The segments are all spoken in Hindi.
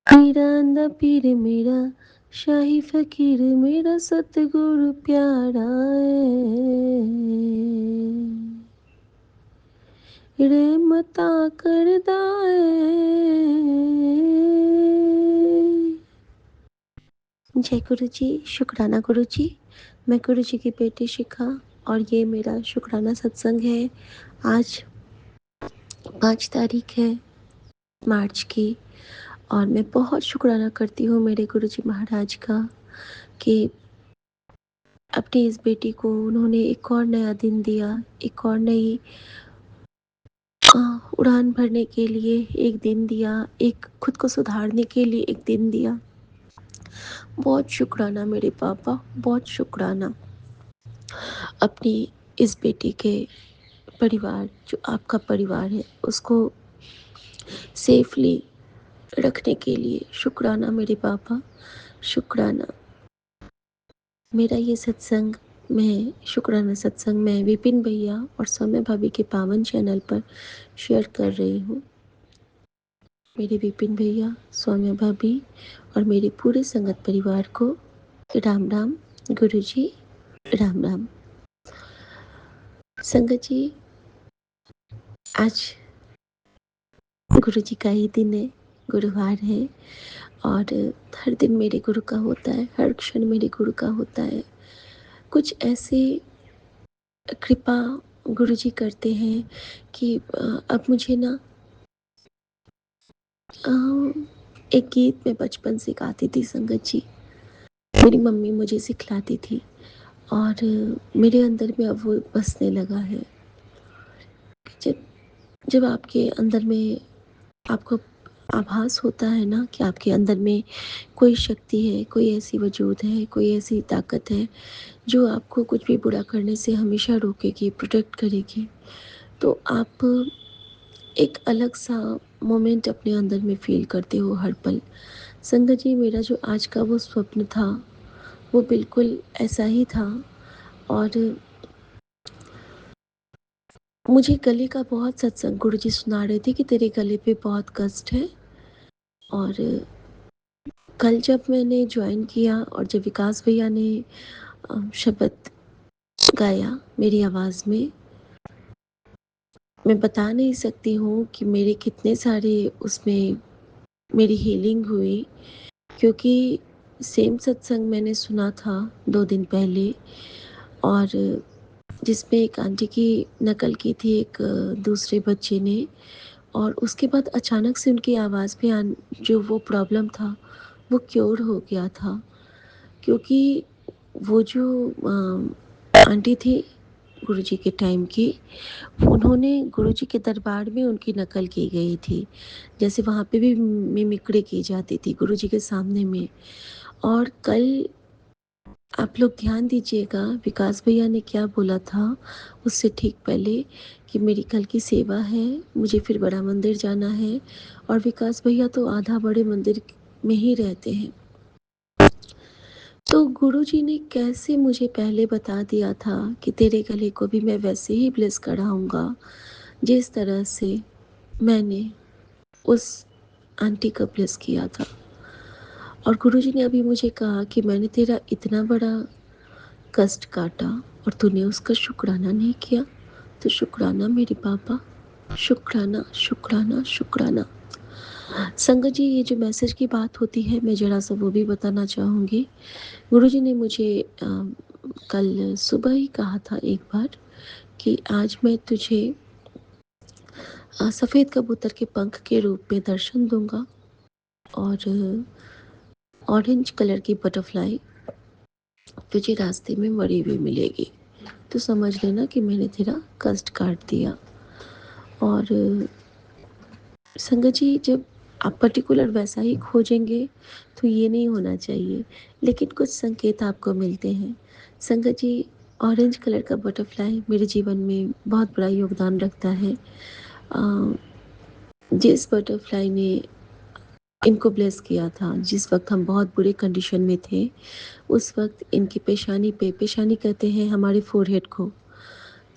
मेरा अंधा पीर मेरा शाही फ़कीर मेरा सतगुरु प्यारा ऐ रहमतां करदा ऐ। जय गुरु जी, शुक्राना गुरु जी। मैं गुरु जी की बेटी शिखा और ये मेरा शुक्राना सत्संग है। आज 5 तारीख है मार्च की और मैं बहुत शुक्राना करती हूँ मेरे गुरु जी महाराज का कि अपनी इस बेटी को उन्होंने एक और नया दिन दिया, एक और नई उड़ान भरने के लिए एक दिन दिया, एक खुद को सुधारने के लिए एक दिन दिया। बहुत शुक्राना मेरे पापा, बहुत शुक्राना। अपनी इस बेटी के परिवार, जो आपका परिवार है, उसको सेफली रखने के लिए शुक्राना मेरे पापा, शुक्राना। मेरा ये सत्संग मैं शुक्राना सत्संग मैं विपिन भैया और सौम्या भाभी के पावन चैनल पर शेयर कर रही हूँ। मेरे विपिन भैया, सौम्या भाभी और मेरे पूरे संगत परिवार को राम राम। गुरु जी राम राम। संगत जी, आज गुरु जी का ही दिन है, गुरुवार है और हर दिन मेरे गुरु का होता है, हर क्षण मेरे गुरु का होता है। कुछ ऐसे कृपा गुरु जी करते हैं कि अब मुझे ना एक गीत मैं बचपन से गाती थी संगत जी। मेरी मम्मी मुझे सिखलाती थी और मेरे अंदर में अब वो बसने लगा है। जब जब आपके अंदर में आपको आभास होता है ना कि आपके अंदर में कोई शक्ति है, कोई ऐसी वजूद है, कोई ऐसी ताकत है जो आपको कुछ भी बुरा करने से हमेशा रोकेगी, प्रोटेक्ट करेगी, तो आप एक अलग सा मोमेंट अपने अंदर में फील करते हो हर पल। संगत जी, मेरा जो आज का वो स्वप्न था वो बिल्कुल ऐसा ही था और मुझे गले का बहुत सत्संग गुरु जी सुना रहे थे कि तेरे गले पे बहुत कष्ट है। और कल जब मैंने ज्वाइन किया और जब विकास भैया ने शब्द गाया मेरी आवाज़ में, मैं बता नहीं सकती हूँ कि मेरे कितने सारे उसमें मेरी हीलिंग हुई, क्योंकि सेम सत्संग मैंने सुना था 2 दिन पहले और जिसमें एक आंटी की नकल की थी एक दूसरे बच्चे ने और उसके बाद अचानक से उनकी आवाज़ में जो वो प्रॉब्लम था वो क्योर हो गया था। क्योंकि वो जो आंटी थी गुरुजी के टाइम की, उन्होंने गुरुजी के दरबार में उनकी नकल की गई थी। जैसे वहाँ पे भी मिमिक्री की जाती थी गुरुजी के सामने में। और कल आप लोग ध्यान दीजिएगा विकास भैया ने क्या बोला था उससे ठीक पहले कि मेरी कल की सेवा है, मुझे फिर बड़ा मंदिर जाना है। और विकास भैया तो आधा बड़े मंदिर में ही रहते हैं। तो गुरुजी ने कैसे मुझे पहले बता दिया था कि तेरे गले को भी मैं वैसे ही ब्लेस कराऊंगा जिस तरह से मैंने उस आंटी को ब्लेस किया था। और गुरुजी ने अभी मुझे कहा कि मैंने तेरा इतना बड़ा कष्ट काटा और तूने उसका शुक्राना नहीं किया, तो शुक्राना मेरे पापा, शुक्राना शुक्राना शुक्राना। संगत जी, ये जो मैसेज की बात होती है मैं ज़रा सा वो भी बताना चाहूँगी। गुरुजी ने मुझे कल सुबह ही कहा था एक बार कि आज मैं तुझे सफ़ेद कबूतर के पंख के रूप में दर्शन दूंगा और ऑरेंज कलर की बटरफ्लाई तुझे रास्ते में मरी हुई मिलेगी, तो समझ लेना कि मैंने तेरा कष्ट काट दिया। और संगत जी, जब आप पर्टिकुलर वैसा ही खोजेंगे तो ये नहीं होना चाहिए, लेकिन कुछ संकेत आपको मिलते हैं। संगत जी, ऑरेंज कलर का बटरफ्लाई मेरे जीवन में बहुत बड़ा योगदान रखता है। जिस बटरफ्लाई ने इनको ब्लेस किया था, जिस वक्त हम बहुत बुरे कंडीशन में थे, उस वक्त इनकी पेशानी पे, पेशानी कहते हैं हमारे फोरहेड को,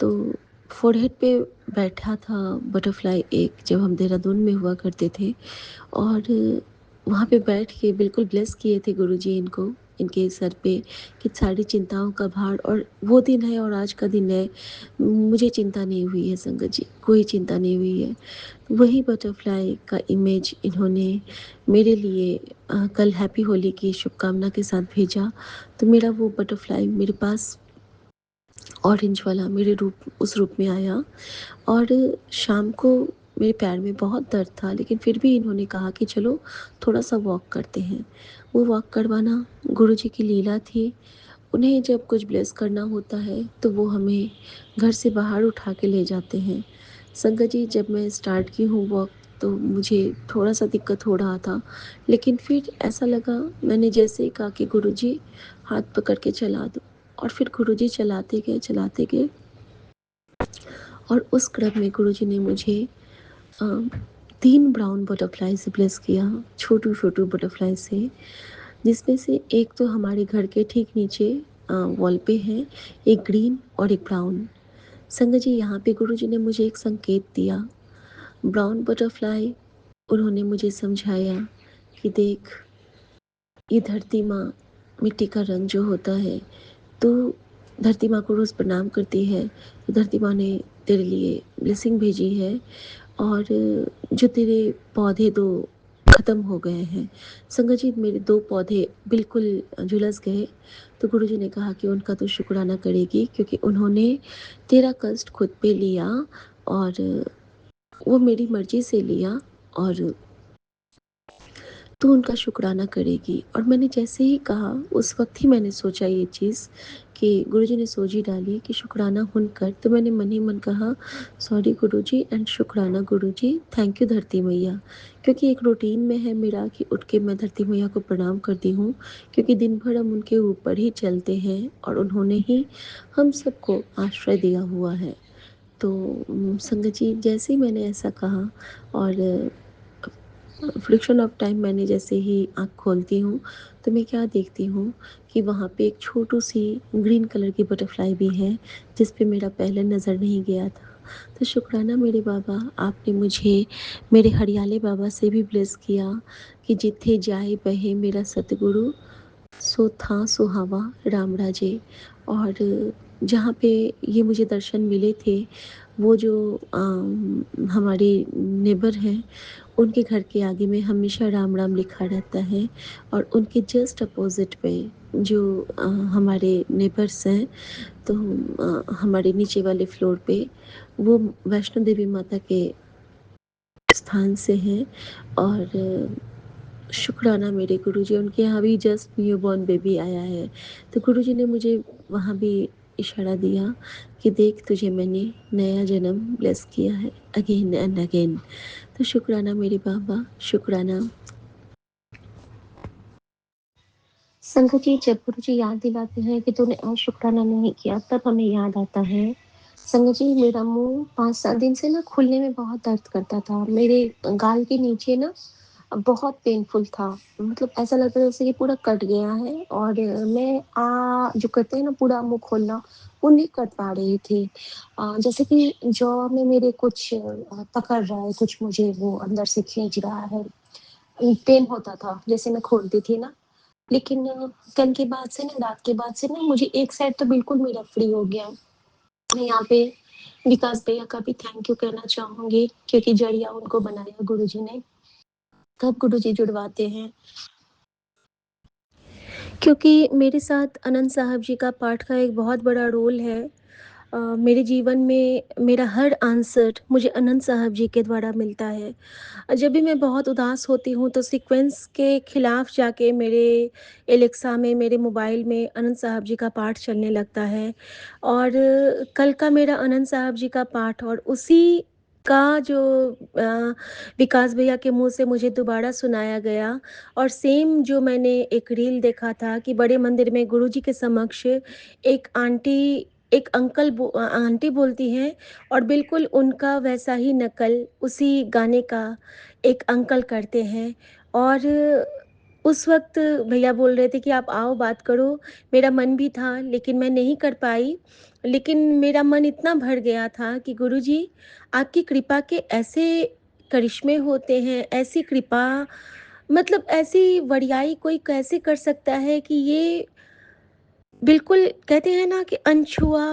तो फोरहेड पे बैठा था बटरफ्लाई एक, जब हम देहरादून में हुआ करते थे। और वहाँ पे बैठ के बिल्कुल ब्लेस किए थे गुरुजी इनको, इनके सर पे कि सारी चिंताओं का भार, और वो दिन है और आज का दिन है, मुझे चिंता नहीं हुई है संगत जी, कोई चिंता नहीं हुई है। वही बटरफ्लाई का इमेज इन्होंने मेरे लिए कल हैप्पी होली की शुभकामना के साथ भेजा, तो मेरा वो बटरफ्लाई मेरे पास ऑरेंज वाला मेरे रूप उस रूप में आया। और शाम को मेरे पैर में बहुत दर्द था, लेकिन फिर भी इन्होंने कहा कि चलो थोड़ा सा वॉक करते हैं। वो वॉक करवाना गुरुजी की लीला थी। उन्हें जब कुछ ब्लेस करना होता है तो वो हमें घर से बाहर उठा के ले जाते हैं। संगत जी, जब मैं स्टार्ट की हूँ वॉक, तो मुझे थोड़ा सा दिक्कत हो रहा था, लेकिन फिर ऐसा लगा, मैंने जैसे ही कहा कि गुरुजी हाथ पकड़ के चला दो, और फिर गुरुजी चलाते गए, और उस क्रम में गुरुजी ने मुझे अ, 3 ब्राउन बटरफ्लाई से ब्लेस किया, छोटू-छोटू बटरफ्लाई से, जिसमें से एक तो हमारे घर के ठीक नीचे वॉल पे है, एक ग्रीन और एक ब्राउन। संगत जी, यहाँ पे गुरुजी ने मुझे एक संकेत दिया। ब्राउन बटरफ्लाई, उन्होंने मुझे समझाया कि देख, ये धरती माँ, मिट्टी का रंग जो होता है, तो धरती माँ को रोज़ प्रणाम करती है, तो धरती माँ ने तेरे लिए ब्लेसिंग भेजी है, और जो तेरे पौधे 2 ख़त्म हो गए हैं। संगत जी, मेरे 2 पौधे बिल्कुल झुलस गए, तो गुरुजी ने कहा कि उनका तो शुक्राना करेगी, क्योंकि उन्होंने तेरा कष्ट खुद पे लिया, और वो मेरी मर्ज़ी से लिया, और तू उनका शुक्राना करेगी। और मैंने जैसे ही कहा, उस वक़्त ही मैंने सोचा ये चीज़ कि गुरुजी ने सोझी डाली कि शुक्राना हुन कर, तो मैंने मन ही मन कहा, सॉरी गुरुजी एंड शुक्राना गुरुजी, थैंक यू धरती मैया। क्योंकि एक रूटीन में है मेरा कि उठ के मैं धरती मैया को प्रणाम करती हूँ, क्योंकि दिन भर हम उनके ऊपर ही चलते हैं, और उन्होंने ही हम सबको आश्रय दिया हुआ है। तो संगत जी, जैसे ही मैंने ऐसा कहा, और फ्रिक्शन ऑफ टाइम, मैंने जैसे ही आँख खोलती हूँ, तो मैं क्या देखती हूँ कि वहाँ पे एक छोटू-सी ग्रीन कलर की बटरफ्लाई भी है, जिस पे मेरा पहले नज़र नहीं गया था। तो शुक्राना मेरे बाबा, आपने मुझे मेरे हरियाले बाबा से भी ब्लेस किया कि जिथे जाए बहे मेरा सतगुरु, सो था सुहावा राम राजे। और जहाँ पे ये मुझे दर्शन मिले थे, वो जो हमारे नेबर हैं, उनके घर के आगे में हमेशा राम राम लिखा रहता है, और उनके जस्ट अपोजिट में जो हमारे नेबर्स हैं, तो हमारे नीचे वाले फ्लोर पे वो वैष्णो देवी माता के स्थान से हैं। और शुक्राना मेरे गुरुजी, उनके यहाँ भी जस्ट न्यू बॉर्न बेबी आया है, तो गुरुजी ने मुझे वहाँ भी इशारा दिया कि देख, तुझे मैंने नया जन्म ब्लेस किया है, अगेन एंड अगेन। तो शुक्राना मेरे बाबा, शुक्राना। संगत जी, जब गुरुजी याद दिलाते हैं कि तूने आज शुक्राना नहीं किया, तब हमें याद आता है। संगत जी, मेरा मुँह 5-7 दिन से ना खुलने में बहुत दर्द करता था। मेरे गाल के नीचे ना बहुत पेनफुल था। मतलब ऐसा लगता था जैसे कि पूरा कट गया है, और मैं जो कहते हैं ना पूरा मुँह खोलना, वो नहीं कर पा रही थी। जैसे कि जॉ में मेरे कुछ पकड़ रहा है, कुछ मुझे वो अंदर से खींच रहा है। पेन होता था जैसे मैं खोलती थी ना। लेकिन कल के बाद से ना, रात के बाद से ना, मुझे एक साइड तो बिल्कुल मेरा फ्री हो गया। मैं यहाँ पे विकास भैया का भी थैंक यू कहना चाहूँगी, क्योंकि ज़रिया उनको बनाया गुरुजी ने। कब गुरुजी जुड़वाते हैं, क्योंकि मेरे साथ आनंद साहब जी का पाठ का एक बहुत बड़ा रोल है। मेरे जीवन में मेरा हर आंसर मुझे आनंद साहब जी के द्वारा मिलता है। जब भी मैं बहुत उदास होती हूँ, तो सीक्वेंस के खिलाफ जाके मेरे एलेक्सा में, मेरे मोबाइल में आनंद साहब जी का पाठ चलने लगता है। और कल का मेरा आनंद साहब जी का पाठ, और उसी का जो विकास भैया के मुँह से मुझे दोबारा सुनाया गया, और सेम जो मैंने एक रील देखा था कि बड़े मंदिर में गुरुजी के समक्ष एक आंटी, एक अंकल आंटी बोलती हैं, और बिल्कुल उनका वैसा ही नकल उसी गाने का एक अंकल करते हैं। और उस वक़्त भैया बोल रहे थे कि आप आओ बात करो। मेरा मन भी था, लेकिन मैं नहीं कर पाई। लेकिन मेरा मन इतना भर गया था कि गुरुजी, आपकी कृपा के ऐसे करिश्मे होते हैं, ऐसी कृपा मतलब ऐसी वड़ियाई कोई कैसे कर सकता है कि ये बिल्कुल कहते हैं ना कि अनछुआ,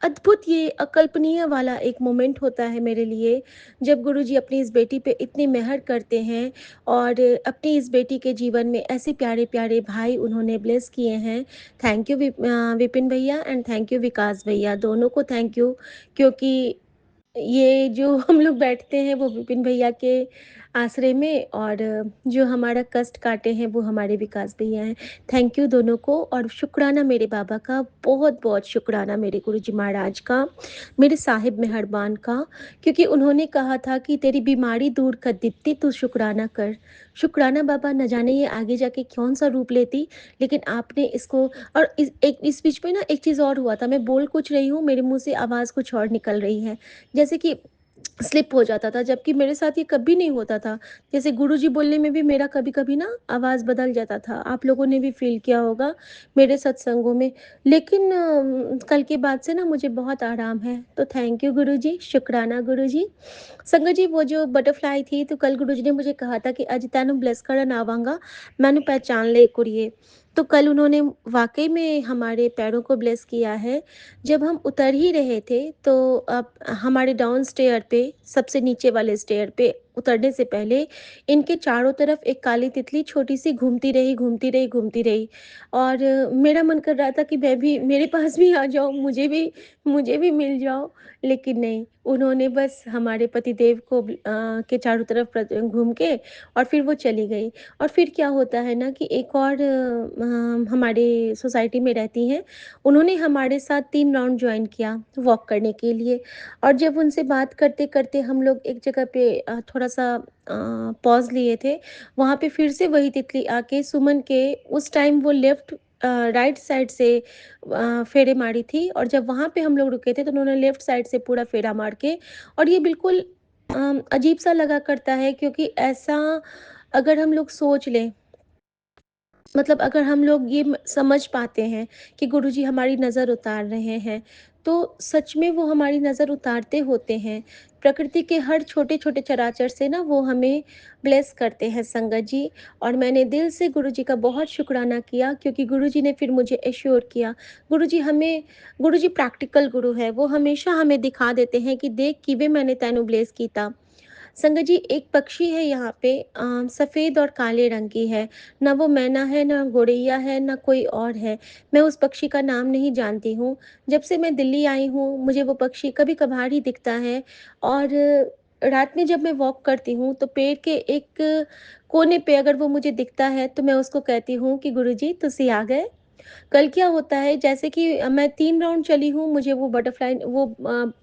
अद्भुत, ये अकल्पनीय वाला एक मोमेंट होता है मेरे लिए, जब गुरुजी अपनी इस बेटी पे इतनी मेहर करते हैं और अपनी इस बेटी के जीवन में ऐसे प्यारे-प्यारे भाई उन्होंने ब्लेस किए हैं। थैंक यू विपिन भैया एंड थैंक यू विकास भैया, दोनों को थैंक यू, क्योंकि ये जो हम लोग बैठते हैं वो विपिन भैया के आश्रय में, और जो हमारा कष्ट काटे हैं वो हमारे विकास भैया हैं। थैंक यू दोनों को, और शुक्राना मेरे बाबा का, बहुत-बहुत शुक्राना मेरे गुरुजी महाराज का, मेरे साहिब मेहरबान का, क्योंकि उन्होंने कहा था कि तेरी बीमारी दूर कर देती, तू शुक्राना कर। शुक्राना बाबा, न जाने ये आगे जाके कौन-सा रूप लेती, लेकिन आपने इसको। और इस बीच में ना एक चीज़ और हुआ था, मैं बोल कुछ रही हूँ, मेरे मुँह से आवाज़ कुछ और निकल रही है। जैसे कि स्लिप हो जाता था, जबकि मेरे साथ ये कभी नहीं होता था। जैसे गुरुजी बोलने में भी मेरा कभी-कभी ना आवाज़ बदल जाता था। आप लोगों ने भी फ़ील किया होगा मेरे सत्संगों में। लेकिन कल के बाद से ना मुझे बहुत आराम है। तो थैंक यू गुरुजी, शुक्राना गुरुजी। संगत जी, वो जो बटरफ्लाई थी, तो कल गुरुजी ने मुझे कहा था कि "अज तैनू ब्लेस करन आवांगा, मैनू पहचान ले कुड़िए।" तो कल उन्होंने वाक़ई में हमारे पैरों को ब्लेस किया है। जब हम उतर ही रहे थे, तो अब हमारे डाउन स्टेयर पे, सबसे नीचे वाले स्टेयर पे उतरने से पहले इनके चारों तरफ एक काली तितली छोटी-सी घूमती रही, घूमती रही, घूमती रही, और मेरा मन कर रहा था कि मैं भी, मेरे पास भी आ जाओ, मुझे भी मिल जाओ। लेकिन नहीं, उन्होंने बस हमारे पतिदेव को के चारों तरफ घूम के और फिर वो चली गई। और फिर क्या होता है ना कि एक और हमारे सोसाइटी में रहती हैं, उन्होंने हमारे साथ 3 राउंड जॉइन किया वॉक करने के लिए, और जब उनसे बात करते-करते हम लोग एक जगह पे थोड़ा-सा पॉज़ लिए थे, वहाँ पे फिर से वही तितली आके सुमन के, उस टाइम वो राइट साइड से फेरे मारी थी, और जब वहाँ पे हम लोग रुके थे तो उन्होंने लेफ्ट साइड से पूरा फेरा मार के, और ये बिल्कुल अजीब-सा लगा करता है, क्योंकि ऐसा अगर हम लोग सोच लें, मतलब अगर हम लोग ये समझ पाते हैं कि गुरुजी हमारी नज़र उतार रहे हैं, तो सच में वो हमारी नज़र उतारते होते हैं। प्रकृति के हर छोटे-छोटे चराचर से ना वो हमें ब्लेस करते हैं संगत जी। और मैंने दिल से गुरुजी का बहुत शुक्राना किया, क्योंकि गुरुजी ने फिर मुझे एश्योर किया। गुरुजी प्रैक्टिकल गुरु है, वो हमेशा हमें दिखा देते हैं कि देख किवे मैंने तैनू ब्लेस कीता। संगत जी, एक पक्षी है यहाँ पे, सफ़ेद और काले रंग की है। ना वो मैना है, ना गौरैया है, ना कोई और है। मैं उस पक्षी का नाम नहीं जानती हूँ। जब से मैं दिल्ली आई हूँ, मुझे वो पक्षी कभी-कभार ही दिखता है, और रात में जब मैं वॉक करती हूँ, तो पेड़ के एक कोने पे अगर वो मुझे दिखता है, तो मैं उसको कहती हूँ कि गुरुजी तुसी आ गए। कल क्या होता है, जैसे कि मैं 3 राउंड चली हूँ, मुझे वो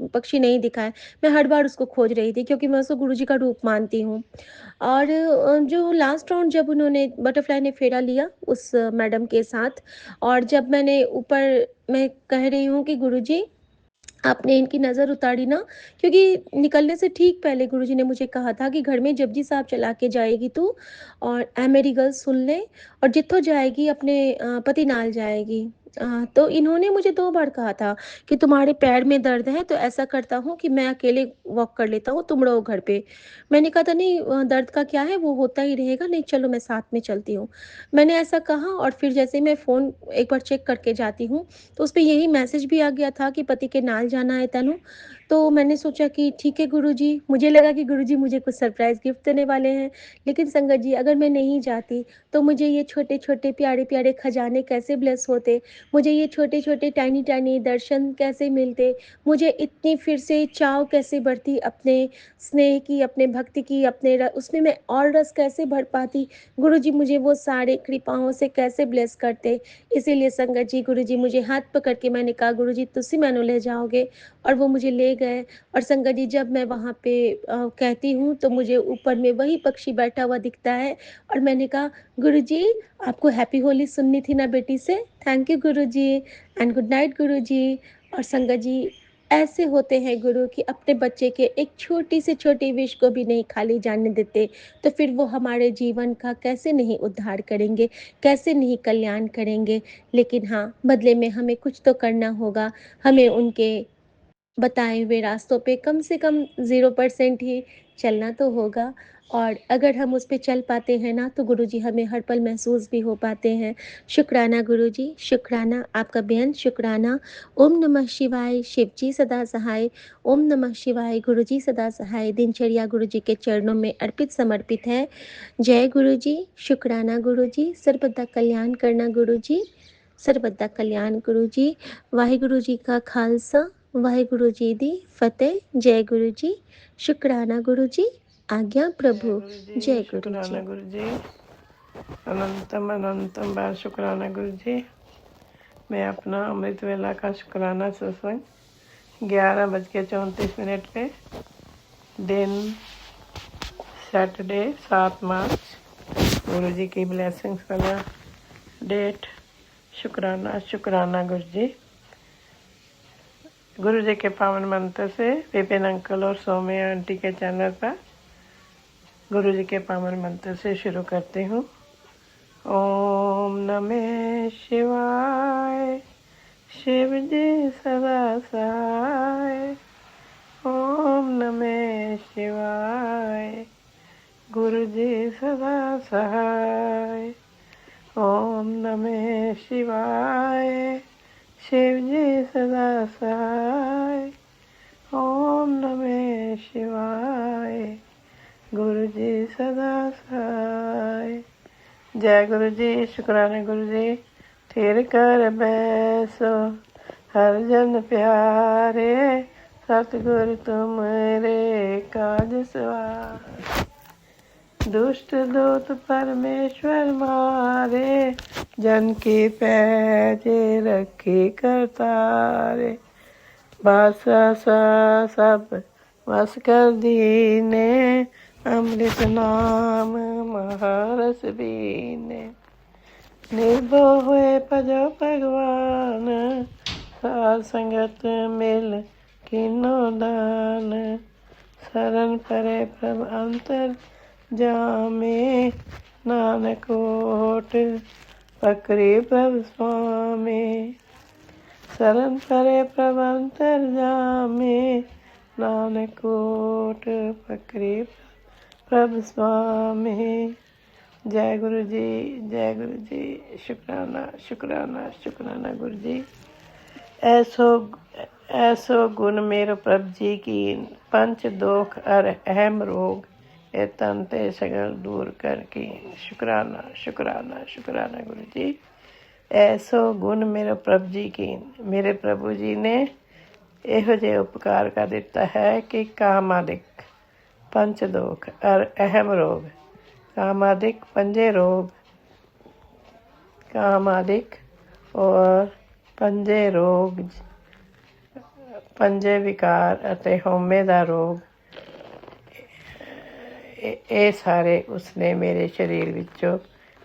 पक्षी नहीं दिखा है। मैं हर बार उसको खोज रही थी, क्योंकि मैं उसको गुरुजी का रूप मानती हूँ। और जो लास्ट राउंड जब उन्होंने बटरफ्लाई ने फेरा लिया उस मैडम के साथ, और जब मैं कह रही हूँ कि गुरुजी आपने इनकी नज़र उतारी ना, क्योंकि निकलने से ठीक पहले गुरुजी ने मुझे कहा था कि घर में जपजी साहब चला के जाएगी तू, और ऐ मेरी गल सुन ले, और जित्थों जाएगी अपने पति नाल जाएगी। तो इन्होंने मुझे 2 बार कहा था कि तुम्हारे पैर में दर्द है, तो ऐसा करता हूँ कि मैं अकेले वॉक कर लेता हूँ, तुम रहो घर पे। मैंने कहा था नहीं, दर्द का क्या है, वो होता ही रहेगा, नहीं चलो मैं साथ में चलती हूँ। मैंने ऐसा कहा, और फिर जैसे ही मैं फ़ोन एक बार चेक करके जाती हूँ, तो उसपे यही मैसेज भी आ गया था कि पति के नाल जाना है तैनू। तो मैंने सोचा कि ठीक है गुरुजी, मुझे लगा कि गुरुजी मुझे कुछ सरप्राइज़ गिफ्ट देने वाले हैं। लेकिन संगत जी, अगर मैं नहीं जाती, तो मुझे ये छोटे-छोटे, प्यारे-प्यारे खजाने कैसे ब्लेस होते? मुझे ये छोटे-छोटे, टाइनी-टाइनी दर्शन कैसे मिलते? मुझे इतनी फिर से चाव कैसे बढ़ती अपने स्नेह की, अपने भक्ति की, अपने उसमें मैं और रस कैसे भर पाती? गुरुजी मुझे वो सारे कृपाओं से कैसे ब्लेस करते? इसीलिए संगत जी, गुरुजी मुझे हाथ पकड़ के, मैंने कहा गुरुजी तुसी मैनू ले जाओगे, और वो मुझे ले गए। और संगत जी, जब मैं वहाँ पे कहती हूँ, तो मुझे ऊपर में वही पक्षी बैठा हुआ दिखता है, और मैंने कहा गुरुजी आपको हैप्पी होली सुननी थी ना बेटी से, thank you Guruji and good night Guruji. और संगत जी, ऐसे होते हैं गुरु कि अपने बच्चे के एक छोटी से छोटी विश को भी नहीं खाली जाने देते, तो फिर वो हमारे जीवन का कैसे नहीं उद्धार करेंगे, कैसे नहीं कल्याण करेंगे। लेकिन हाँ, बदले में हमें कुछ तो करना होगा, हमें उनके बताए हुए रास्तों पे कम से कम 0% ही चलना तो होगा। और अगर हम उस पे चल पाते हैं ना, तो गुरुजी हमें हर पल महसूस भी हो पाते हैं। शुक्राना गुरुजी, शुक्राना आपका बेअंत शुक्राना। ओम नमः शिवाय, शिव जी सदा सहाय। ओम नमः शिवाय, गुरुजी सदा सहाय। दिनचर्या गुरुजी के चरणों में अर्पित समर्पित है। जय गुरुजी, शुक्राना गुरुजी, सर्वदा कल्याण करना गुरुजी, सर्वदा कल्याण गुरुजी। वाहिगुरु जी का खालसा, वाहिगुरु जी दी फतेह। जय गुरु जी, शुक्राना गुरु जी, आज्ञा जय प्रभु। गुरु जी, जय गुरु शुक्राना जी। गुरु जी। अनंतम अनंतम बार शुक्राना गुरु जी। मैं अपना अमृत वेला का शुक्राना सत्संग 11:34 पे दिन सैटरडे 7 मार्च गुरु जी की ब्लेसिंग्स वाला डेट। शुक्राना शुक्राना गुरु जी। गुरु जी के पावन मंत्र से विपिन अंकल और सौम्या आंटी के चैनल पर गुरु जी के पावन मंत्र से शुरू करती हूँ। ओम नमः शिवाय, शिव जी सदा सहाय। ओम नमः शिवाय, गुरु जी सदा सहाय। ओम नमः शिवाय, शिव जी सदा सहाय। ओम नमः शिवाय, गुरु जी सदा सहाय। जय गुरु जी, शुक्राना गुरु जी। थिर कर बैसो हर जन प्यारे, सतगुर तुमरे काज सवार। दुष्ट दूत परमेश्वर मारे, जन की पैजे रखी करतारे। बासा सा सब वस कर दीने, अमृत नाम महारस बीने। निर्भो हुए भजो भगवान, साध संगत मिल किनो दान। शरण परे प्रभ अंतर जामे, नानक ओट पकड़ी प्रभ स्वामी। शरण परे प्रभ अंतर जामे, नानक ओट पकड़ी प्रभ स्वामी। जय गुरु जी, जय गुरु जी। शुक्राना शुक्राना शुक्राना गुरु जी। ऐसो गुण मेरो प्रभ जी की, पंच दोख अर अहम रोग, ए तन ते सगल दूर कर की। शुक्राना शुक्राना शुक्राना गुरु जी। ऐसो गुण मेरो प्रभ जी की, मेरे प्रभु जी ने ਇਹੋ ਜਿਹੇ ਉਪਕਾਰ ਕਰ ਦਿੱਤਾ ਹੈ ਕਿ ਕਾਮਾਦਿਕ ਪੰਚ ਦੋਖ ਔਰ ਅਹਿਮ ਰੋਗ। कामादिक पंजे रोग, कामादिक और पंजे रोग, पंजे विकार ਅਤੇ ਹਉਮੈ ਦਾ ਰੋਗ, ਇਹ ਸਾਰੇ ਉਸਨੇ ਮੇਰੇ ਸਰੀਰ ਵਿੱਚੋਂ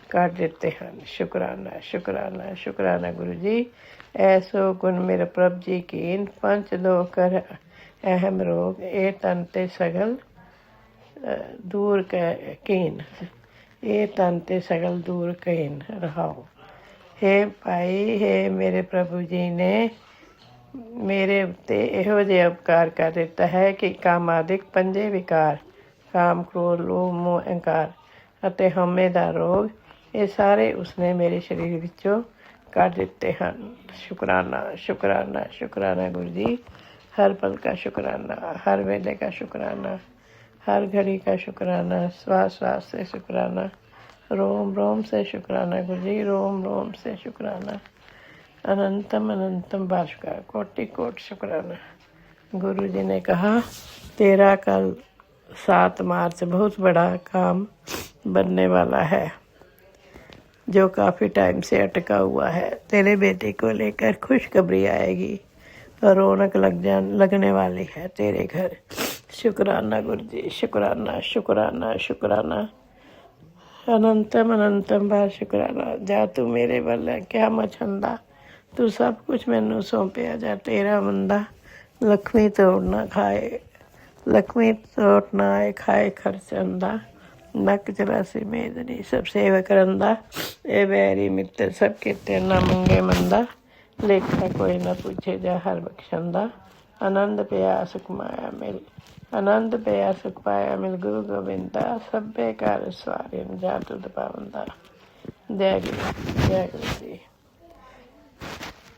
ਕੱਢ ਦਿੱਤੇ ਹਨ। शुक्राना शुक्राना शुक्राना गुरु जी। ऐसो गुण मेरे प्रभ जी कीन, पंच दो कर अहम रोग, ए तन ते सगल दूर कीन, ਇਹ ਤਨ ਤੇ ਸਗਲ ਦੂਰ ਕਹੀਨ ਰਹਾਓ। हे ਭਾਈ, हे ਮੇਰੇ ਪ੍ਰਭੂ ਜੀ ਨੇ ਮੇਰੇ ਉੱਤੇ ਇਹੋ ਜਿਹਾ ਉਪਕਾਰ ਕਰ ਦਿੱਤਾ ਹੈ ਕਿ ਕਾਮਾਦਿਕ ਪੰਜੇ ਵਿਕਾਰ, ਕਾਮ ਕ੍ਰੋਧ ਲੋਭ ਮੋਹ ਅਹੰਕਾਰ ਅਤੇ ਹਉਮੈ ਦਾ ਰੋਗ, ਇਹ ਸਾਰੇ ਉਸਨੇ ਮੇਰੇ ਸਰੀਰ ਵਿੱਚੋਂ ਕੱਢ ਦਿੱਤੇ ਹਨ। शुक्राना शुक्राना शुक्राना गुरु जी। हर पल का शुक्राना, हर वेले का शुक्राना, हर घड़ी का शुक्राना, श्वास श्वास से शुक्राना, रोम रोम से शुक्राना गुरु जी, रोम रोम से शुक्राना। अनंतम अनंतम बार का कोटि कोट शुक्राना। गुरु जी ने कहा, तेरा कल 7 मार्च बहुत बड़ा काम बनने वाला है, जो काफ़ी टाइम से अटका हुआ है। तेरे बेटे को लेकर खुशखबरी आएगी और रौनक लगने वाली है तेरे घर। शुक्राना गुरु जी, शुक्राना शुक्राना शुक्राना। अनंतम अनंतम बार शुक्राना। जा तू मेरे वाला क्या मछंदा, तू सब कुछ मैनू सौंपिया जा तेरा बंदा। लक्ष्मी तोड़ना खाए, लक्ष्मी तोड़ना आए खाए खर्चंदा। नक 84 मेदनी सब सेवा करंदा, ए बैरी मित्र सब किते ना मंगे मंदा। लेखा कोई ना पूछे जा हर बख्शंदा, आनंद पिया सुख माया मिल आनंद पया सुख पाया मिल गुरु गोविंदा, सभ्य कार स्वारिन जातु पावंदा। जय गुरु, जय गुरु जी।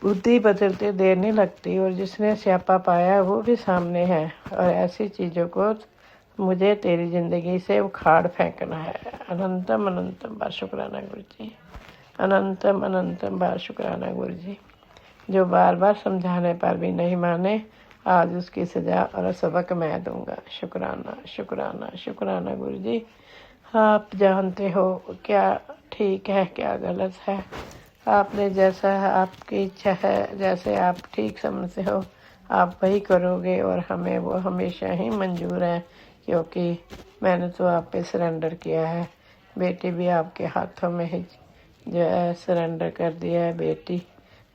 बुद्धि बदलते देर नहीं लगती, और जिसने स्यापा पाया वो भी सामने है, और ऐसी चीज़ों को मुझे तेरी ज़िंदगी से उखाड़ फेंकना है। अनंतम अनंतम बार शुक्राना गुरु जी, अनंतम अनंतम बार शुक्राना गुरु जी। जो बार बार समझाने पर भी नहीं माने, आज उसकी सज़ा और सबक मैं दूंगा। शुक्राना शुक्राना शुक्राना गुरु जी। आप जानते हो क्या ठीक है क्या गलत है। आपने जैसा आपकी इच्छा है, जैसे आप ठीक समझते हो आप वही करोगे, और हमें वो हमेशा ही मंजूर है, क्योंकि मैंने तो आप पे सरेंडर किया है। बेटी भी आपके हाथों में ही जो है सरेंडर कर दिया है। बेटी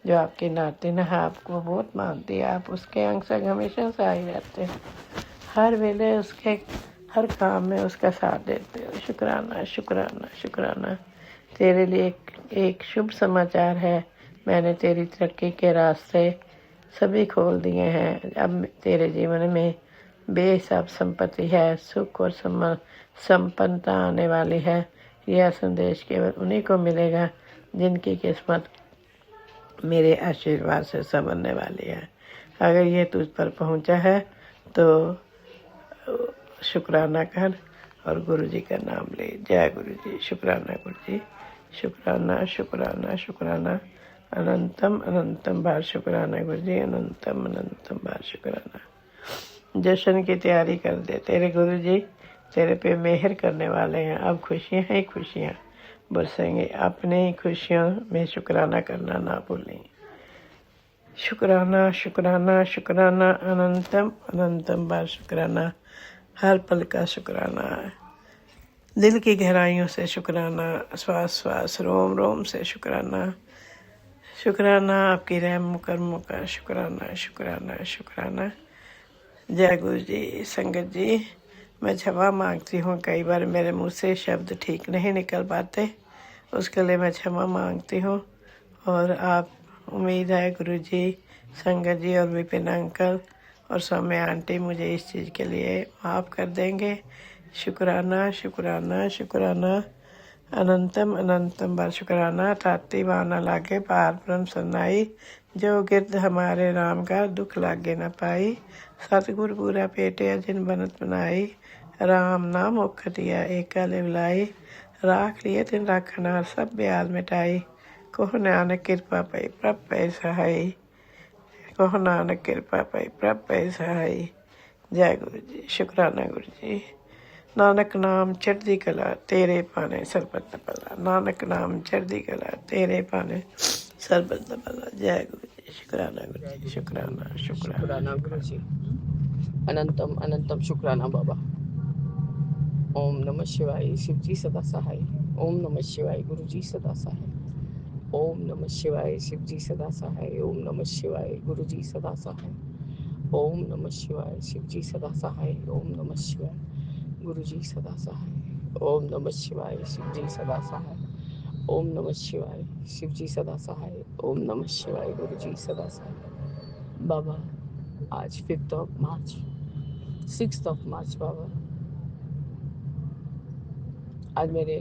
जो आपकी नातिन है, आपको बहुत मानती है, आप उसके अंग संग हमेशा से ही रहते हो, हर वेले उसके हर काम में उसका साथ देते हो। शुक्राना शुक्राना शुक्राना। तेरे लिए एक शुभ समाचार है, मैंने तेरी तरक्की के रास्ते सभी खोल दिए हैं। अब तेरे जीवन में बेहिसाब संपत्ति है, सुख और संपन्नता आने वाली है। यह संदेश केवल उन्हीं को मिलेगा जिनकी किस्मत मेरे आशीर्वाद से संवरने वाली है। अगर ये तुझ पर पहुंचा है तो शुक्राना कर और गुरु जी का नाम ले। जय गुरु जी। शुक्राना गुरु जी, शुक्राना शुक्राना शुक्राना। अनंतम अनंतम बार शुक्राना गुरु जी, अनंतम अनंतम बार शुक्राना। जश्न की तैयारी कर दे, तेरे गुरु जी तेरे पे मेहर करने वाले हैं। अब खुशियाँ ही खुशियाँ बरसेंगे। अपने ही खुशियों में शुक्राना करना ना भूलें। शुक्राना शुक्राना शुक्राना, अनंतम अनंतम बार शुक्राना। हर पल का शुक्राना, दिल की गहराइयों से शुक्राना, श्वास श्वास रोम रोम से शुक्राना। शुक्राना आपकी रहम कर्मों का, शुक्राना शुक्राना शुक्राना। जय गुरु जी। संगत जी, मैं क्षमा मांगती हूँ, कई बार मेरे मुंह से शब्द ठीक नहीं निकल पाते, उसके लिए मैं क्षमा मांगती हूँ। और आप उम्मीद है गुरु जी, संगत जी और विपिन अंकल और सौम्या आंटी मुझे इस चीज़ के लिए माफ़ कर देंगे। शुक्राना शुक्राना शुक्राना, अनंतम अनंतम बार शुक्राना। ताती वाना लागे पार ब्रह्म सन्नाई, जो गिरद हमारे राम का दुख लागे न पाई। सतगुर पूरा पेटे जिन बनत बनाई, राम नाम मुख दिया एका लिवलाई। राख लिए तिन राखना सब ब्याल मिटाई, कोह नानक कृपा पई प्रभ पै सहाई। कोह नानक कृपा पई प्रभ पै सहाई। जय गुरु जी। शुक्राना गुरु जी। नानक नाम चढ़दी कला तेरे पाने सरबत भला, नानक नाम चढ़दी कला तेरे पाने सरबत भला। जय गुरु जी। शुक्राना गुरु जी। शुक्राना शुक्राना गुरु जी। अनंतम अनंतम शुक्राना बाबा। ओम नमः शिवाय। शिव जी सदा सहाय। ओम नमः शिवाय। गुरु जी सदा सहाय। ओम नमः शिवाय। शिव जी सदा सहाय। ओम नमः शिवाय। गुरु जी सदा सहाय। ओम नमः शिवाय। शिव जी सदा सहाय। ओम नमः शिवाय। गुरु जी सदा सहाय। ओम नमः शिवाय। शिव जी सदा सहाय। ओम नमः शिवाय। शिव जी सदा सहाय। ओम नमः शिवाय। गुरु जी सदा सहाय। बाबा, आज 5th of March, 6th of March बाबा, आज मेरे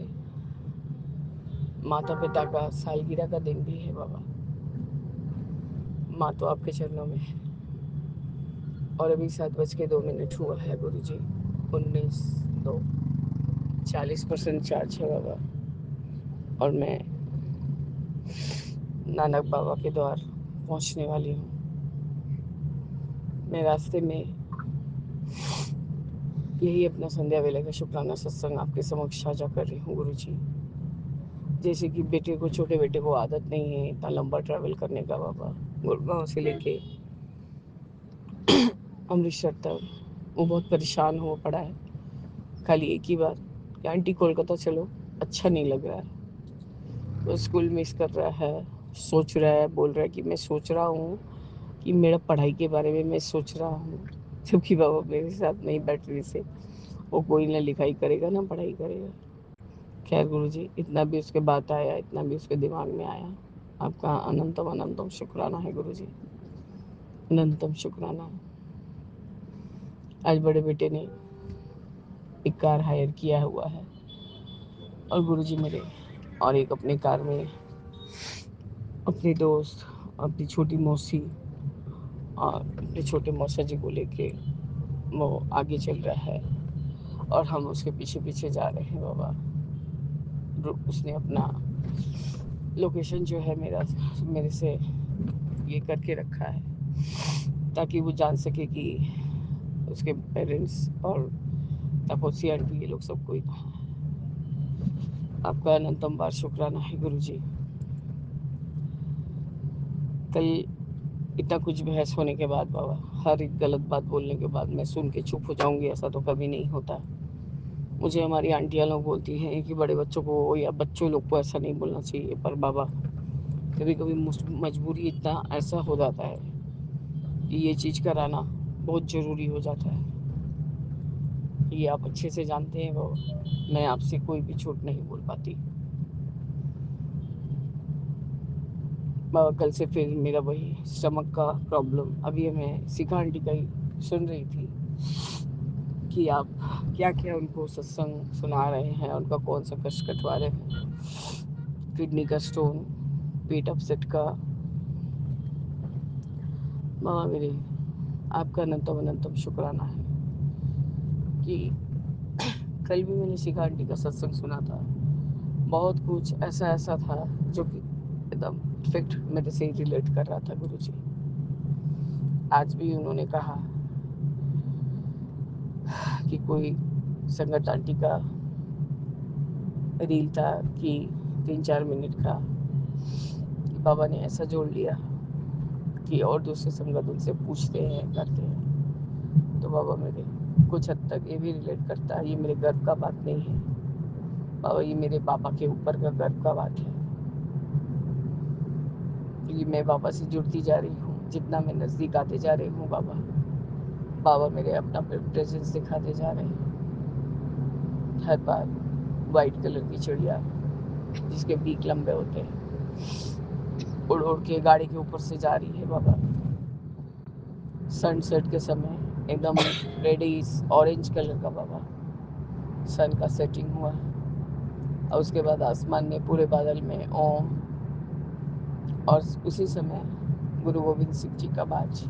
माता पिता का सालगिरह का दिन भी है बाबा। माँ तो आपके चरणों में है। और अभी 7:02 हुआ है गुरु जी। 19:02, 40% चार्ज है बाबा। और मैं नानक बाबा के द्वार पहुंचने वाली हूँ। मैं रास्ते में यही अपना संध्या वेले का शुक्राना सत्संग आपके समक्ष साझा कर रही हूँ गुरु जी। जैसे कि छोटे बेटे को आदत नहीं है इतना लंबा ट्रैवल करने का बाबा, गुड़गांव से लेके अमृतसर तक। वो बहुत परेशान हुआ पड़ा है। खाली एक ही बार कि आंटी कोलकाता चलो, अच्छा नहीं लग रहा है। वो स्कूल मिस कर रहा है, सोच रहा है, बोल रहा है कि मैं सोच रहा हूँ कि मेरा पढ़ाई के बारे में मैं सोच रहा हूँ। जबकि बाबा मेरे साथ नहीं बैठने से वो कोई ना लिखाई करेगा ना पढ़ाई करेगा। खैर गुरु जी, इतना भी उसके बात आया, इतना भी उसके दिमाग में आया, आपका अनंतम अनंतम शुक्राना है गुरु जी। अनंतम शुक्राना। आज बड़े बेटे ने एक कार हायर किया हुआ है और गुरुजी मेरे और एक अपनी कार में अपने दोस्त, अपनी छोटी मौसी और अपने छोटे मौसा जी को लेके वो आगे चल रहा है और हम उसके पीछे पीछे जा रहे हैं बाबा। उसने अपना लोकेशन जो है मेरे से ये करके रखा है ताकि वो जान सके कि उसके पेरेंट्स और तपस्या आंटी ये लोग सब कोई कहाँ है। आपका अनंतम बार शुक्राना है गुरुजी। कल इतना कुछ बहस होने के बाद बाबा, हर एक गलत बात बोलने के बाद मैं सुन के चुप हो जाऊंगी, ऐसा तो कभी नहीं होता। मुझे हमारी आंटियाँ लोग बोलती हैं कि बड़े बच्चों को या बच्चों लोग को ऐसा नहीं बोलना चाहिए, पर बाबा कभी कभी मजबूरी इतना ऐसा हो जाता है कि ये चीज़ कराना बहुत ज़रूरी हो जाता है। ये आप अच्छे से जानते हैं बाबा, मैं आपसे कोई भी झूठ नहीं बोल पाती। बाबा कल से फिर मेरा वही स्टमक का प्रॉब्लम, अभी मैं शिखा आंटी का ही सुन रही थी कि आप क्या क्या उनको सत्संग सुना रहे हैं, उनका कौन सा कष्ट कटवा रहे हैं, किडनी का स्टोन, पेट अपसेट का। मामा मेरे, आपका अनंतम अनंतम शुक्राना है कि कल भी मैंने शिखा आंटी का सत्संग सुना था। बहुत कुछ ऐसा ऐसा था जो कि एकदम परफेक्ट मेरे से रिलेट कर रहा था गुरुजी। आज भी उन्होंने कहा कि कोई संगत आंटी का रील था कि 3-4 मिनट का, कि बाबा ने ऐसा जोड़ लिया कि और दूसरे संगत उनसे पूछते हैं करते हैं। तो बाबा मेरे कुछ हद तक ये भी रिलेट करता है। ये मेरे गर्व का बात नहीं है बाबा, ये मेरे पापा के ऊपर का गर्व का बात है। क्योंकि मैं बाबा से जुड़ती जा रही हूँ, जितना मैं नज़दीक आते जा रही हूँ बाबा, बाबा मेरे अपना प्रेजेंस दिखाते जा रहे हैं। हर बार वाइट कलर की चिड़िया जिसके बीक लंबे होते हैं उड़ उड़ के गाड़ी के ऊपर से जा रही है बाबा। सनसेट के समय एकदम रेडिश ऑरेंज कलर का बाबा सन का सेटिंग हुआ है, और उसके बाद आसमान में पूरे बादल में ओम, और उसी समय गुरु गोविंद सिंह जी का बाज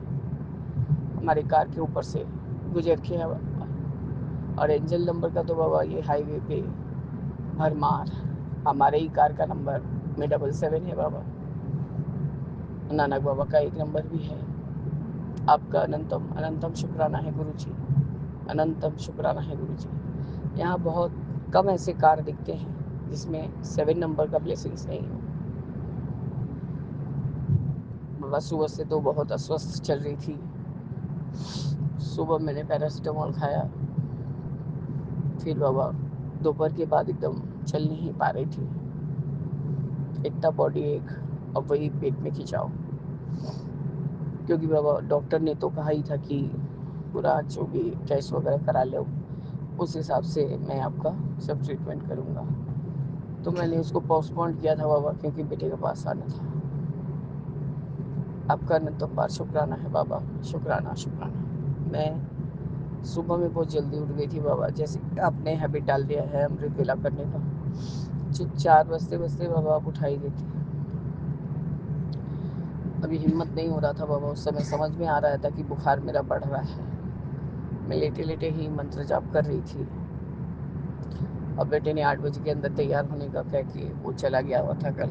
हमारे कार के ऊपर से गुजर के है बाबा। और एंजल नंबर का तो बाबा ये हाईवे पे भरमार, हमारे ही कार का नंबर में 77 है बाबा। नानक बाबा का एक नंबर भी है। आपका अनंतम अनंतम शुक्राना है गुरुजी, अनंतम शुक्राना है गुरुजी। यहाँ बहुत कम ऐसे कार दिखते हैं जिसमें 7 नंबर का ब्लेसिंग्स नहीं हो। बाबा सुबह से तो बहुत अस्वस्थ चल रही थी। सुबह मैंने पैरासीटामोल खाया, फिर बाबा दोपहर के बाद एकदम चल नहीं पा रही थी, इतना बॉडी एक, अब वही पेट में खिंचाव। क्योंकि बाबा डॉक्टर ने तो कहा ही था कि पूरा जो भी टेस्ट वगैरह करा लो, उस हिसाब से मैं आपका सब ट्रीटमेंट करूँगा। तो मैंने उसको पोस्टपोन किया था बाबा, क्योंकि बेटे के पास आना था। आपका अनंतम बार शुक्राना है बाबा, शुक्राना शुक्राना। मैं सुबह में बहुत जल्दी उठ गई थी बाबा, जैसे आपने हैबिट डाल दिया है अमृत वेला करने का। 4 बजते बाबा आप उठाई देती। अभी हिम्मत नहीं हो रहा था बाबा, उस समय समझ में आ रहा था कि बुखार मेरा बढ़ रहा है। मैं लेटे लेटे ही मंत्र जाप कर रही थी, और बेटे ने 8 बजे के अंदर तैयार होने का कह के वो चला गया हुआ था कल।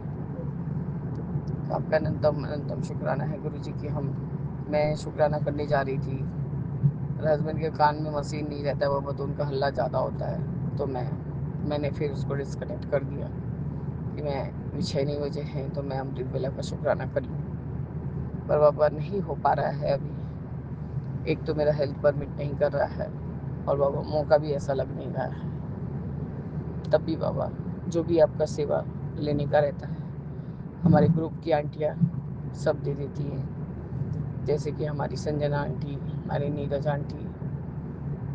तो आपका अनंतम अनंतम शुक्राना है गुरु जी की। मैं शुक्राना करने जा रही थी, हस्बैंड के कान में मशीन नहीं रहता बाबा, तो उनका हल्ला ज़्यादा होता है। तो मैंने फिर उसको डिस्कनेक्ट कर दिया कि मैं 6 नहीं बजे हैं तो मैं अमृत वेला का शुक्राना कर लूँ। पर बाबा नहीं हो पा रहा है अभी। एक तो मेरा हेल्थ परमिट नहीं कर रहा है, और बाबा मौका भी ऐसा लग नहीं रहा है। तब भी बाबा जो भी आपका सेवा लेने का रहता है, हमारे ग्रुप की आंटियाँ सब दे देती हैं। जैसे कि हमारी संजना आंटी, हमारी नीरज आंटी,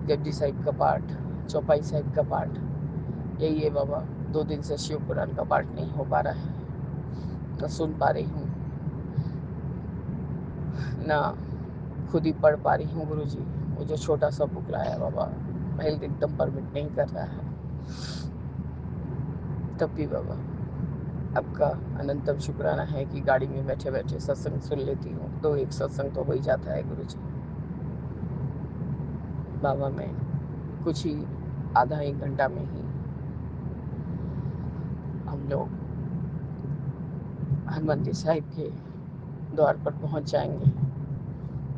जपजी साहिब का पाठ, चौपाई साहिब का पाठ, यही है बाबा। 2 दिन से शिव पुराण का पाठ नहीं हो पा रहा है, न सुन पा रही हूँ, ना खुद ही पढ़ पा रही हूँ गुरु जी। वो जो छोटा सा बुक लाया बाबा, हेल्थ एकदम परमिट नहीं कर रहा है, तब भी बाबा आपका अनंतम शुक्राना है कि गाड़ी में बैठे बैठे सत्संग सुन लेती हूँ। तो एक सत्संग तो हो ही जाता है गुरु जी। बाबा मैं कुछ ही आधा एक घंटा में ही हम लोग हरमंदिर साहिब के द्वार पर पहुंच जाएंगे।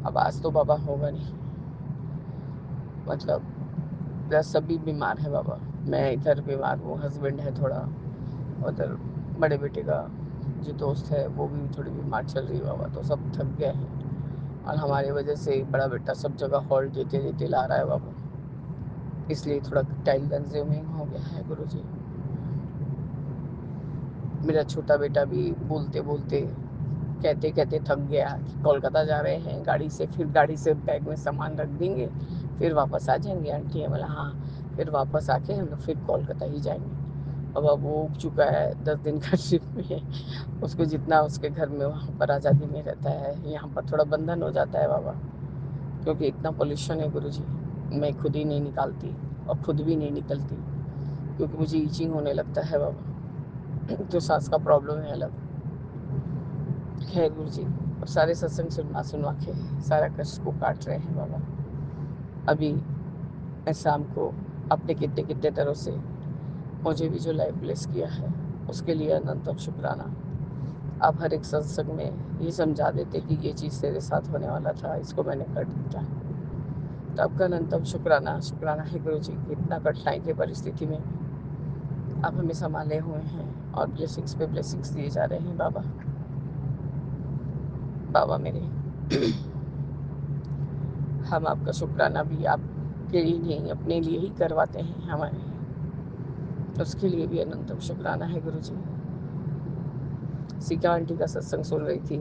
अब आज तो बाबा होगा नहीं, मतलब प्लस सभी बीमार है बाबा। मैं इधर बीमार हूँ, हस्बैंड है थोड़ा, उधर बड़े बेटे का जो दोस्त है वो भी थोड़ी बीमार चल रही है बाबा। तो सब थक गए हैं और हमारी वजह से बड़ा बेटा सब जगह हॉल्ट देते देते ला रहा है बाबा, इसलिए थोड़ा टाइम कंज्यूमिंग हो गया है गुरु जी। मेरा छोटा बेटा भी बोलते बोलते कहते कहते थक गया कि कोलकाता जा रहे हैं गाड़ी से, फिर गाड़ी से बैग में सामान रख देंगे फिर वापस आ जाएंगे आंटी। है बोला हाँ, फिर वापस आके हम लोग फिर कोलकाता ही जाएंगे। अब वो उग चुका है 10 दिन का ट्रिप में, उसको जितना उसके घर में वहाँ पर आज़ादी में रहता है, यहाँ पर थोड़ा बंधन हो जाता है बाबा, क्योंकि इतना पोल्यूशन है गुरु जी। मैं खुद ही नहीं निकालती और खुद भी नहीं निकलती, क्योंकि मुझे ईचिंग होने लगता है बाबा, तो सांस का प्रॉब्लम है अलग। खैर गुरु जी, अब सारे सत्संग सुनवा सुनवा के सारा कष्ट को काट रहे हैं बाबा। अभी मैं शाम को अपने कितने कितने तरह से मुझे भी जो लाइफ ब्लेस किया है उसके लिए अनंतम शुक्राना। आप हर एक सत्संग में ये समझा देते कि ये चीज़ तेरे साथ होने वाला था, इसको मैंने कर दिया। तो आपका अनंतम शुक्राना शुक्राना है गुरु जी। इतना कठिनाई की परिस्थिति में आप हमें संभाले हुए हैं और ब्लेसिंग्स पे ब्लेसिंग्स दिए जा रहे हैं बाबा। बाबा मेरे हम आपका शुक्राना भी आपके लिए नहीं अपने लिए ही करवाते हैं हमारे, उसके लिए भी अनंतम शुक्राना है गुरु जी। सीता आंटी का सत्संग सुन रही थी,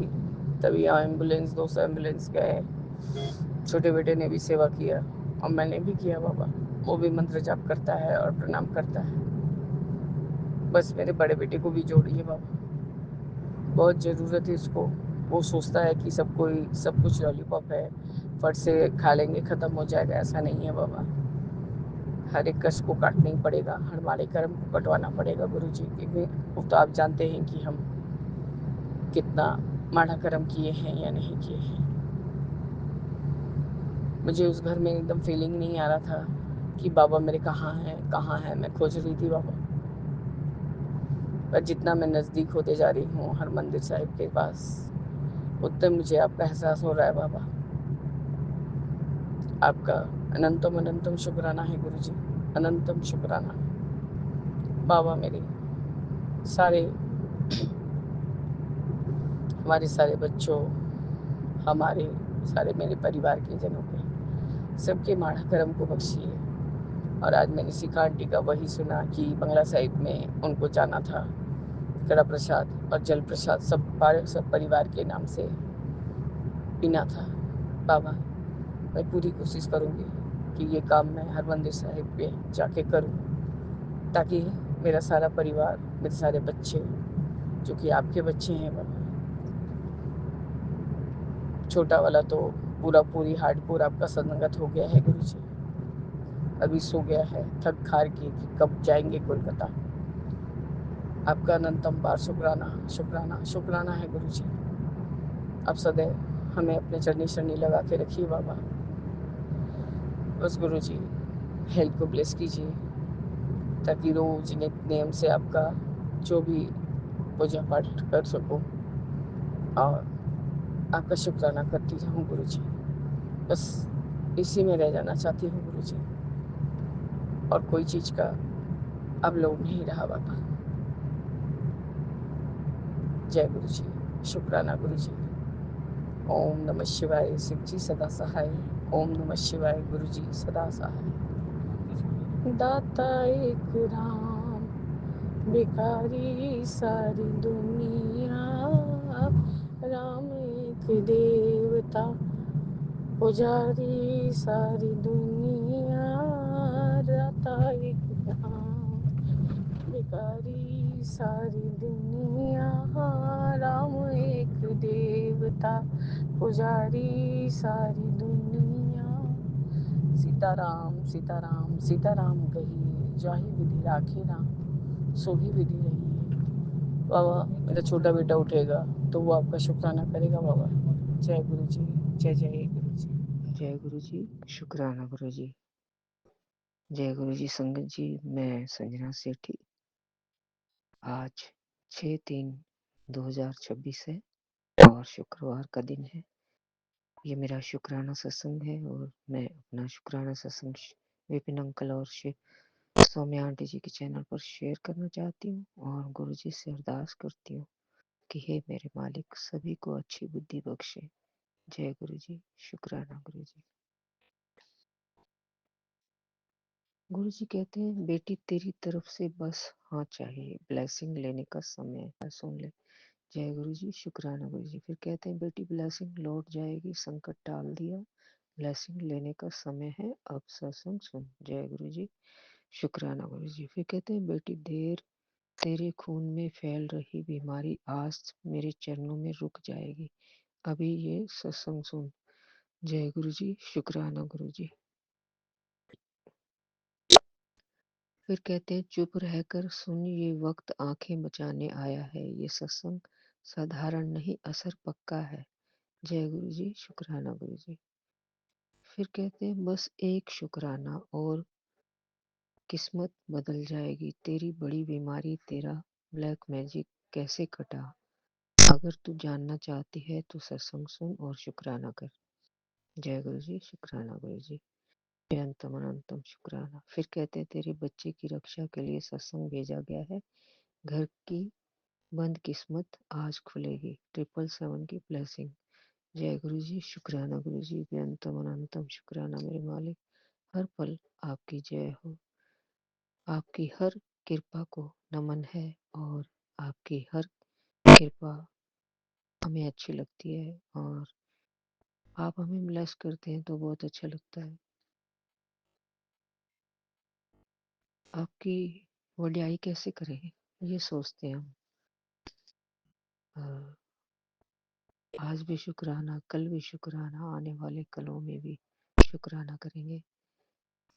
तभी एम्बुलेंस 200 एम्बुलेंस गए, छोटे बेटे ने भी सेवा किया और मैंने भी किया बाबा। वो भी मंत्र जाप करता है और प्रणाम करता है। बस मेरे बड़े बेटे को भी जोड़िए बाबा, बहुत ज़रूरत है उसको। वो सोचता है कि सब कुछ लॉलीपॉप है, फट से खा लेंगे ख़त्म हो जाएगा, ऐसा नहीं है बाबा। हर एक कष्ट को काटना ही पड़ेगा, हमारे कर्म को कटवाना पड़ेगा गुरु जी, क्योंकि वो तो आप जानते हैं कि हम कितना माड़ा कर्म किए हैं या नहीं किए हैं। मुझे उस घर में एकदम फीलिंग नहीं आ रहा था कि बाबा मेरे कहाँ हैं, मैं खोज रही थी बाबा। पर जितना मैं नज़दीक होते जा रही हूँ हरमंदिर साहिब के पास, उतना मुझे आपका एहसास हो रहा है बाबा। आपका अनंतम अनंतम शुक्राना है गुरु जी, अनंतम शुक्राना। बाबा मेरे सारे हमारे सारे बच्चों, हमारे सारे मेरे परिवार के जनों के सबके माड़ा कर्म को बख्शिए। और आज मैंने सिखा आंटी का वही सुना कि बंगला साहिब में उनको जाना था, कड़ा प्रसाद और जल प्रसाद सब परिवार के नाम से पीना था। बाबा मैं पूरी कोशिश करूँगी कि ये काम मैं हरमंदिर साहिब पे जाके करूँ, ताकि मेरा सारा परिवार, मेरे सारे बच्चे जो कि आपके बच्चे हैं बाबा, छोटा वाला तो पूरी हार्डकोर आपका संगत हो गया है गुरु जी। अभी सो गया है थक हार के कि कब जाएंगे कोलकाता। आपका अनंतम बार शुक्राना शुक्राना शुक्राना है गुरु जी। आप सदैव हमें अपने चरनी शरनी लगा के रखिए बाबा। बस गुरु जी हेल्थ को ब्लेस कीजिए, ताकि रोज नियम से आपका जो भी पूजा पाठ कर सकूं और आपका शुक्राना करती रहूं गुरु जी। बस इसी में रह जाना चाहती हूँ गुरु जी, और कोई चीज़ का अब लोभ नहीं रहा बाबा। जय गुरु जी, शुक्राना गुरु जी। ओम नमः शिवाय, शिव जी सदा सहाय। ओम नमः शिवाय, गुरु जी सदा सहाय। दाता एक राम, भिखारी सारी दुनिया, राम एक देवता, पुजारी सारी दुनिया, दाता एक राम, भिखारी सारी दुनिया, राम एक देवता, पुजारी सारी दुनिया। सीताराम सीताराम सीताराम कहिए, जाहि विधि राखे राम, सो ही विधि रही। बाबा मेरा छोटा बेटा उठेगा तो वो आपका शुक्राना करेगा बाबा। जय गुरु जी, जय जय गुरु जी। जय गुरु जी, शुक्राना गुरु जी। जय गुरु जी। संगत जी, मैं संजना सेठी। आज 6/3/2026 है और शुक्रवार का दिन है। ये मेरा शुक्राना सत्संग है और मैं अपना शुक्राना सत्संग विपिन अंकल और सौम्या आंटी जी के चैनल पर शेयर करना चाहती हूँ और गुरु जी से अरदास करती हूँ कि हे मेरे मालिक, सभी को अच्छी बुद्धि बख्शे। जय गुरु जी, शुक्राना गुरु जी। गुरु जी कहते हैं, बेटी तेरी तरफ से बस हाँ चाहिए, ब्लेसिंग लेने का समय है, सुन ले। जय गुरु जी, शुक्राना गुरु जी। फिर कहते हैं, बेटी ब्लेसिंग लौट जाएगी, संकट टाल दिया, ब्लेसिंग लेने का समय है, अब सत्संग सुन। जय गुरु जी, शुक्राना गुरु जी। फिर कहते हैं, बेटी देर तेरे खून में फैल रही बीमारी आज मेरे चरणों में रुक जाएगी, अभी ये सत्संग सुन। जय गुरु जी, शुक्राना गुरु जी। फिर कहते हैं, चुप रहकर सुन, ये वक्त आंखें बचाने आया है, ये सत्संग साधारण नहीं, असर पक्का है। जय गुरु जी, शुक्राना गुरु जी। फिर कहते हैं, बस एक शुक्राना और किस्मत बदल जाएगी, तेरी बड़ी बीमारी, तेरा ब्लैक मैजिक कैसे कटा। अगर तू जानना चाहती है तो सत्संग सुन और शुक्राना कर। जय गुरु जी, शुक्राना गुरु जी। अनंतम अनंतम शुक्राना। फिर कहते हैं, तेरे बच्चे की रक्षा के लिए सत्संग भेजा गया है, घर की बंद किस्मत आज खुलेगी, 777 की ब्लेसिंग। जय गुरु जी, शुक्राना गुरु जी। बेअंतम अनंतम शुक्राना मेरे मालिक, हर पल आपकी जय हो। आपकी हर कृपा को नमन है और आपकी हर कृपा हमें अच्छी लगती है और आप हमें ब्लेस करते हैं तो बहुत अच्छा लगता है। आपकी वडियाई कैसे करें ये सोचते हैं हम। आज भी शुक्राना, कल भी शुक्राना, आने वाले कलों में भी शुक्राना करेंगे।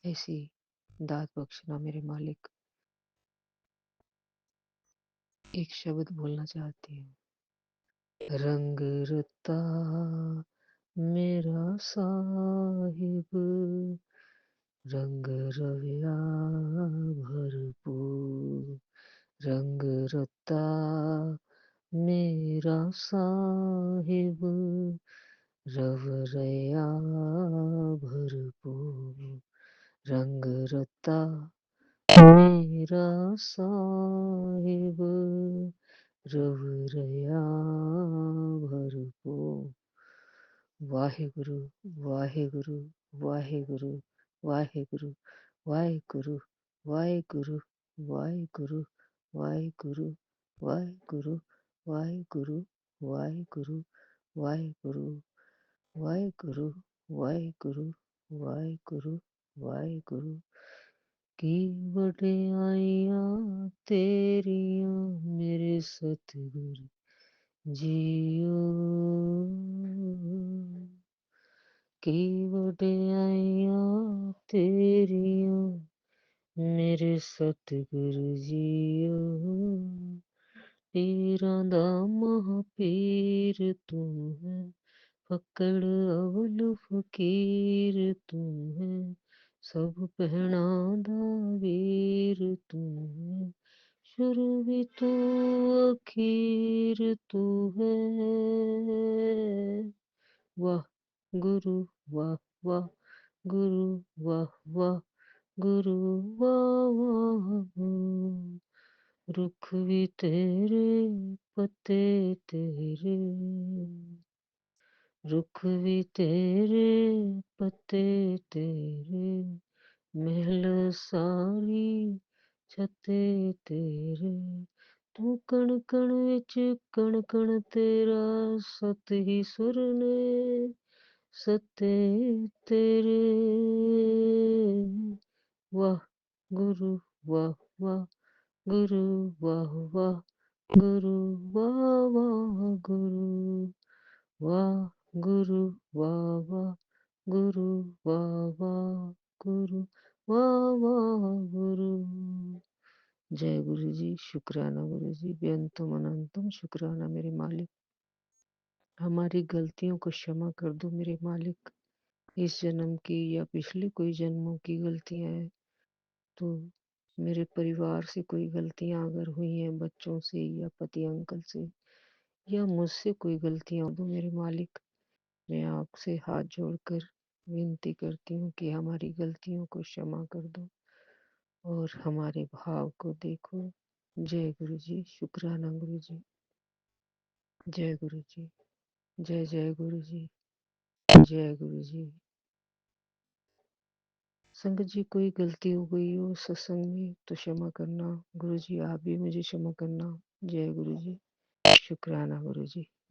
ऐसी दात बख्शना मेरे मालिक। एक शब्द बोलना चाहती हूँ, रंग रता मेरा साहिब, रंग रविया भरपूर, रंग रता मेरा साहिब, रव रया भरपूर, रंग रता मेरा साहिब, रव रया भरपूर। वाहेगुरु वाहेगुरु वाहेगुरु वाहेगुरु वाहेगुरु वाहेगुरु वाहेगुरु वाहेगुरु वाहेगुरु वाहेगुरु वाहेगुरु वाहेगुरु वाहेगुरु वाहेगुरु वाहेगुरु वाहेगुरु की वडियाइयां तेरियां मेरे सतगुरु जियो, की वडियाइयां तेरियां मेरे सतगुरु जियो, पीरां दा महापीर तू है, फकड़ अवल फकीर तू है, सब भैणां दा वीर तू है, शुरू भी तू अखीर तू है। वाह गुरु वाह वाह गुरु वाह वाह गुरु वाह वाह गुरु। रुख भी तेरे पत्ते तेरे, रुख भी तेरे पत्ते तेरे, महल सारी छते तेरे, तू कण कण विच कण कण तेरा, सत ही सुर ने सते तेरे। वाह गुरु वाह वाह गुरु वाह वाह गुरु वाह वाह गुरु वाह गुरु वाह वाह गुरु वाह वाह गुरु वाह वाह गुरु। जय गुरु जी, शुक्राना गुरु जी, बेअंतम अनंतम शुक्राना मेरे मालिक। हमारी गलतियों को क्षमा कर दो मेरे मालिक। इस जन्म की या पिछले कोई जन्मों की गलतियां हैं, तो मेरे परिवार से कोई गलतियां अगर हुई हैं, बच्चों से या पति अंकल से या मुझसे कोई गलतियां हो तो मेरे मालिक, मैं आपसे हाथ जोड़कर विनती करती हूँ कि हमारी गलतियों को क्षमा कर दो और हमारे भाव को देखो। जय गुरु जी, शुक्राना गुरु जी। जय गुरु जी, जय जय गुरु जी, जय गुरु जी। संगत जी, कोई गलती हो गई हो सत्संग में तो क्षमा करना। गुरु जी, आप भी मुझे क्षमा करना। जय गुरु जी, शुक्राना गुरु जी।